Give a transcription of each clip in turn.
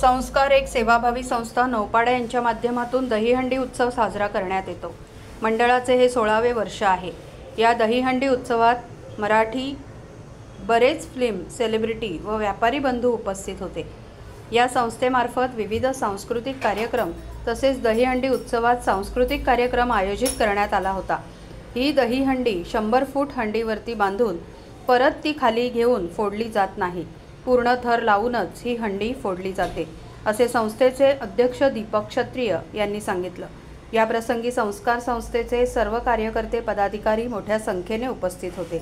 संस्कार एक सेवाभावी संस्था नौपाडा यांच्या माध्यमातून दहीहंडी उत्सव साजरा करण्यात येतो। मंडळाचे हे 16वे वर्ष आहे। या दहीहंडी उत्सवात मराठी बरेच फिल्म सेलिब्रिटी व व्यापारी बंधू उपस्थित होते। या संस्थेमार्फत विविध सांस्कृतिक कार्यक्रम तसेच दहीहंडी उत्सवात सांस्कृतिक कार्यक्रम आयोजित करण्यात आला होता। ही दहीहंडी 100 फूट हंडीवरती बांधून परत ती खाली घेऊन फोडली जात नाही, पूर्ण थर लावूनच ही हंडी फोडली जाते, असे संस्थेचे अध्यक्ष दीपक क्षत्रिय यांनी सांगितलं। या प्रसंगी संस्कार संस्थेचे सर्व कार्यकर्ते पदाधिकारी मोठ्या संख्येने उपस्थित होते।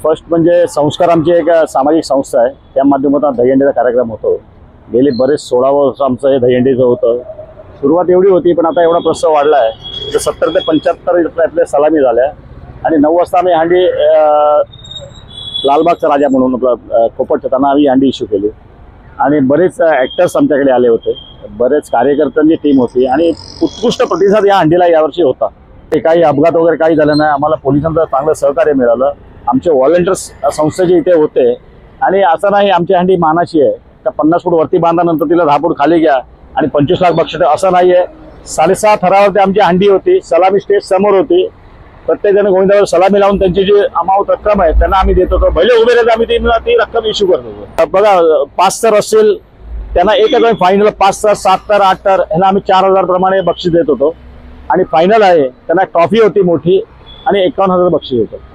फर्स्ट म्हणजे संस्कार आमची एक सामाजिक संस्था आहे, त्या माध्यमातून दहीहंडीचा कार्यक्रम होतो। गेली बरेच 16 वर्ष आमचं हे दहीहंडीचं होतं। सुरुवात एवढी होती, पण आता एवढा प्रस्ताव वाढला आहे की 70 ते 75 आपल्या सलामी झाल्या आणि 9 वाजता आम्ही हंडी लालबागचा राजा म्हणून आपला पोपटच्या त्यांना आम्ही हंडी इश्यू केली आणि बरेच ॲक्टर्स आमच्याकडे आले होते, बरेच कार्यकर्त्यांची टीम होती आणि उत्कृष्ट प्रतिसाद या हंडीला यावर्षी होता। काही अपघात वगैरे काही झालं नाही, आम्हाला पोलिसांचं चांगलं सहकार्य मिळालं। आमचे व्हॉलंटियर्स संस्थेचे इथे होते आणि असं नाही आमची हंडी मानाची आहे तर 50 फूट वरती बांधानंतर तिला 10 फूट खाली घ्या आणि 25 लाख बक्षीस असं नाही आहे। 6.5 थरावरती आमची हंडी होती, सलामी स्टेज समोर होती, प्रत्येक जण गोविंदावर सलामी लावून त्यांची जी अमाऊंट रक्कम आहे त्यांना आम्ही देत होतो। भले उभे राहत आम्ही ती रक्कम इश्यू करत होतो। बघा 5 थर असेल त्यांना एकच फायनल 5 थर 7 थर 8 थर ह्याला आम्ही 4000 प्रमाणे बक्षीस देत होतो आणि फायनल आहे त्यांना ट्रॉफी होती मोठी आणि 51,000 बक्षीस होतं।